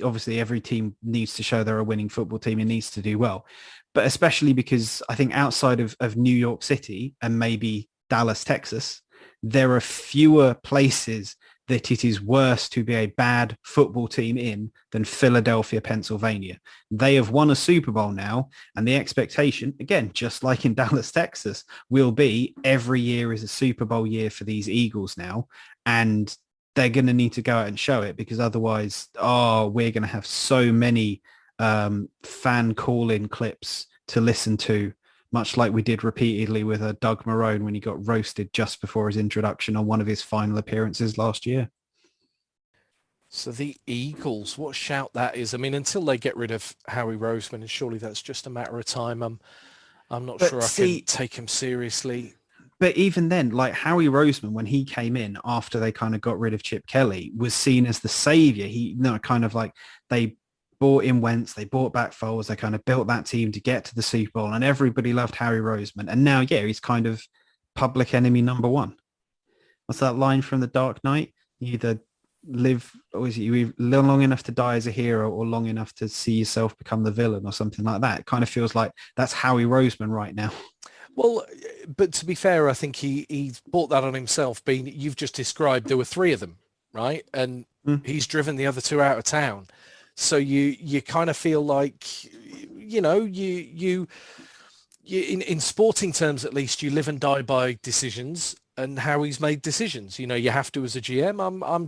obviously every team needs to show they're a winning football team and needs to do well, but especially because I think outside of New York City and maybe Dallas, Texas, there are fewer places that it is worse to be a bad football team in than Philadelphia, Pennsylvania. They have won a Super Bowl now, and the expectation, again, just like in Dallas, Texas, will be every year is a Super Bowl year for these Eagles now, and they're going to need to go out and show it, because otherwise, we're going to have so many fan call-in clips to listen to, much like we did repeatedly with Doug Marrone when he got roasted just before his introduction on one of his final appearances last year. So the Eagles, what a shout that is. I mean, until they get rid of Howie Roseman, and surely that's just a matter of time, I'm not sure I can take him seriously. But even then, like Howie Roseman, when he came in after they kind of got rid of Chip Kelly, was seen as the savior. Kind of like they bought in Wentz, they bought back Foles, they kind of built that team to get to the Super Bowl, and everybody loved Howie Roseman. And now, he's kind of public enemy number one. What's that line from The Dark Knight? You either live long enough to die as a hero or long enough to see yourself become the villain or something like that. It kind of feels like that's Howie Roseman right now. Well, but to be fair, I think he's brought that on himself. You've just described there were three of them, right? And he's driven the other two out of town. So you kind of feel like, you in sporting terms, at least, you live and die by decisions and how he's made decisions. You have to as a GM. I'm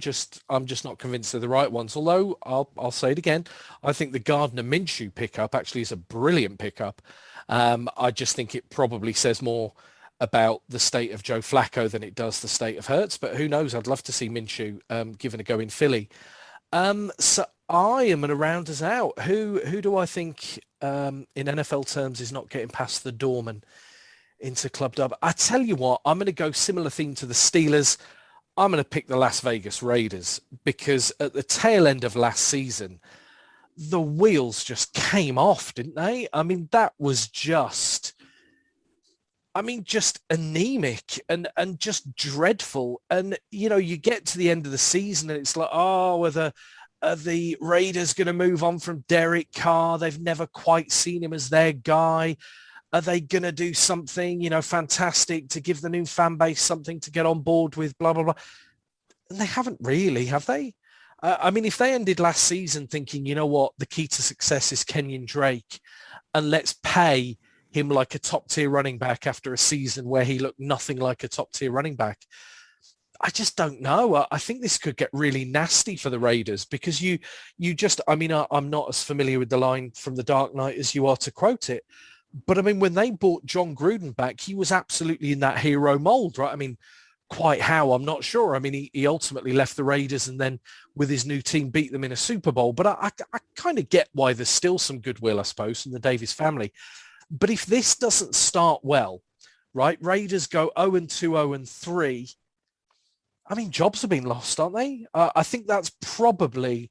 just not convinced they're the right ones. Although I'll say it again, I think the Gardner Minshew pickup actually is a brilliant pickup. I just think it probably says more about the state of Joe Flacco than it does the state of Hurts. But who knows? I'd love to see Minshew given a go in Philly. So I am going to round us out. Who do I think in NFL terms is not getting past the doorman into Club Dub? I tell you what, I'm going to go similar theme to the Steelers. I'm going to pick the Las Vegas Raiders, because at the tail end of last season, the wheels just came off, didn't they? I mean, that was just I mean, just anemic and just dreadful. And, you know, you get to the end of the season and it's like, oh, are the Raiders going to move on from Derek Carr? They've never quite seen him as their guy. Are they going to do something, you know, fantastic to give the new fan base something to get on board with, blah, blah, blah? And they haven't really, have they? I mean, if they ended last season thinking, you know what, the key to success is Kenyon Drake, and let's pay him like a top-tier running back after a season where he looked nothing like a top-tier running back, I just don't know. I think this could get really nasty for the Raiders because you just, I mean, I'm not as familiar with the line from The Dark Knight as you are to quote it. But I mean, when they brought John Gruden back, he was absolutely in that hero mold, right? I mean, quite how, I'm not sure. I mean, he ultimately left the Raiders and then with his new team beat them in a Super Bowl. But I kind of get why there's still some goodwill, I suppose, from the Davis family. But if this doesn't start well, right, Raiders go 0-2, 0-3, I mean, jobs have been lost, aren't they? I think that's probably,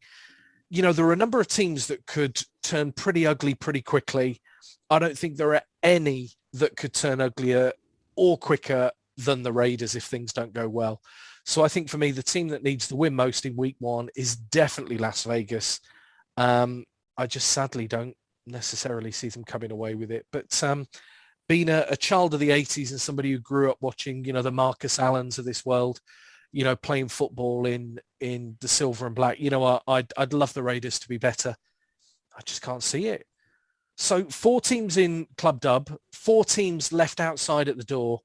you know, there are a number of teams that could turn pretty ugly pretty quickly. I don't think there are any that could turn uglier or quicker than the Raiders if things don't go well. So I think for me, the team that needs the win most in week one is definitely Las Vegas. I just sadly don't necessarily see them coming away with it. But being a child of the 80s and somebody who grew up watching, you know, the Marcus Allens of this world, you know, playing football in the silver and black, you know, I'd love the Raiders to be better. I just can't see it. So 4 teams in Club Dub, 4 teams left outside at the door.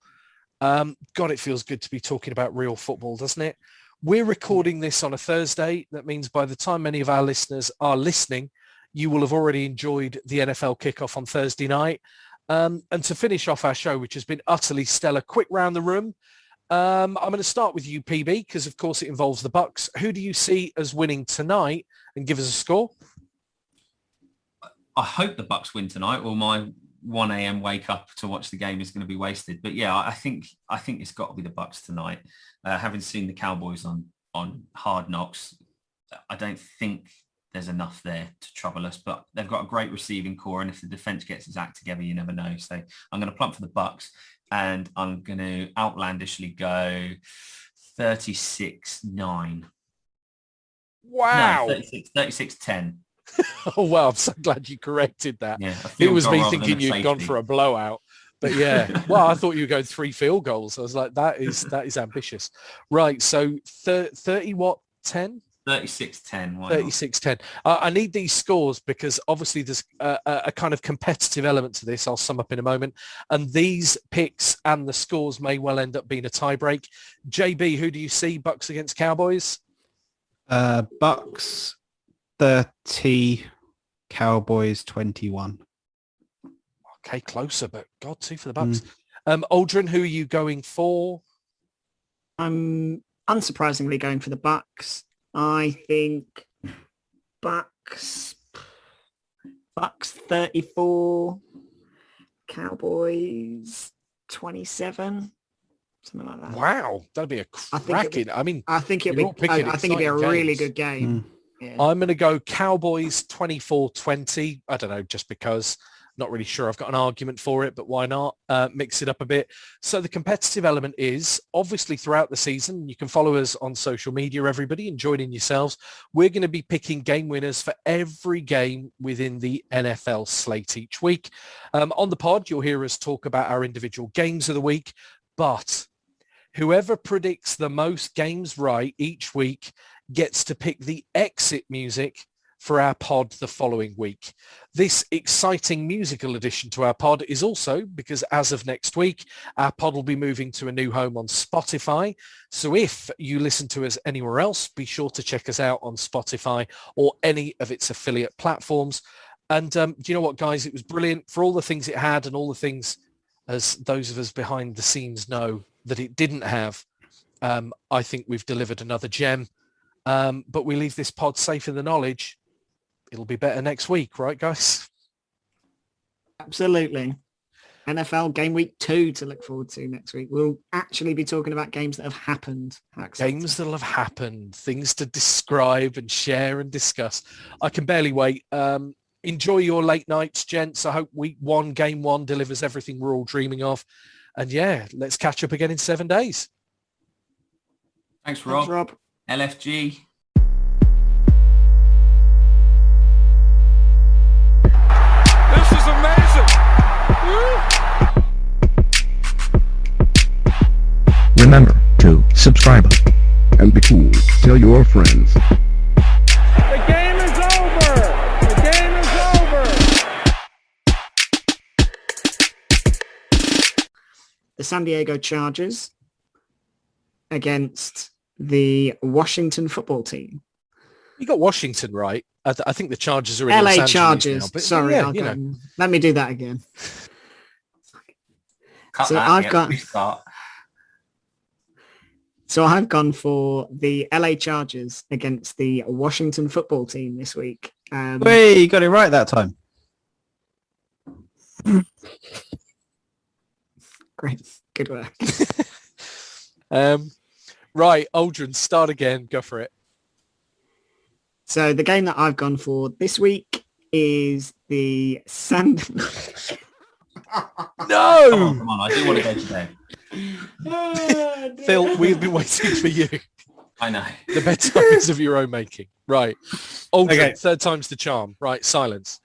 God, it feels good to be talking about real football, doesn't it? We're recording this on a Thursday. That means by the time many of our listeners are listening, you will have already enjoyed the NFL kickoff on Thursday night. And to finish off our show, which has been utterly stellar, quick round the room. I'm going to start with you, PB, because of course it involves the Bucks. Who do you see as winning tonight? And give us a score. I hope the Bucks win tonight, or my 1 a.m. wake up to watch the game is going to be wasted. But yeah, I think it's got to be the Bucks tonight. Having seen the Cowboys on Hard Knocks, I don't think there's enough there to trouble us. But they've got a great receiving core, and if the defense gets its act together, you never know. So I'm going to plump for the Bucks, and I'm going to outlandishly go 36-9. Wow. No, 36-10. Oh, wow. I'm so glad you corrected that. Yeah, it was me thinking you'd gone for a blowout. But yeah, well, I thought you were going 3 field goals. I was like, that is ambitious. Right. So 30 what? 10? 36-10. 36-10. I need these scores because obviously there's a kind of competitive element to this. I'll sum up in a moment. And these picks and the scores may well end up being a tiebreak. JB, who do you see? Bucks against Cowboys? Bucks 30, Cowboys 21. Okay, closer, but God, 2 for the Bucks. Aldrin, who are you going for? I'm unsurprisingly going for the Bucks. I think Bucks 34, Cowboys 27, something like that. Wow, that'd be a cracking. I think it'd be a really good game. Yeah. I'm going to go Cowboys 24-20. I don't know, just because. Not really sure I've got an argument for it, but why not mix it up a bit? So the competitive element is obviously throughout the season. You can follow us on social media, everybody, and join in yourselves. We're going to be picking game winners for every game within the NFL slate each week. On the pod, you'll hear us talk about our individual games of the week, but whoever predicts the most games right each week gets to pick the exit music for our pod the following week. This exciting musical addition to our pod is also because as of next week, our pod will be moving to a new home on Spotify. So if you listen to us anywhere else, be sure to check us out on Spotify or any of its affiliate platforms. And do you know what, guys? It was brilliant for all the things it had and all the things, as those of us behind the scenes know, that it didn't have. I think we've delivered another gem. But we leave this pod safe in the knowledge it'll be better next week, right, guys? Absolutely. NFL game week 2 to look forward to next week. We'll actually be talking about games that have happened. Games that will have happened, things to describe and share and discuss. I can barely wait. Enjoy your late nights, gents. I hope week 1, game 1 delivers everything we're all dreaming of. And yeah, let's catch up again in 7 days. Thanks, Rob. Thanks, Rob. LFG. This is amazing. Remember to subscribe and be cool. Tell your friends. The game is over. The game is over. The San Diego Chargers against the Washington football team. You got Washington right. I think the Chargers are in LA Los Angeles Chargers. now, but Sorry, yeah, I'll you go. know. Let me do that again. Cut So that, I've yeah, got- restart. So I've gone for the LA Chargers against the Washington football team this week. Wait, you got it right that time. Great. Good work. Right, Aldrin, start again. Go for it. So the game that I've gone for this week is the No! Come on, I do want to go to bed. Phil, we've been waiting for you. I know. The bedtime is of your own making. Right. Aldrin, Okay. third time's the charm. Right, silence.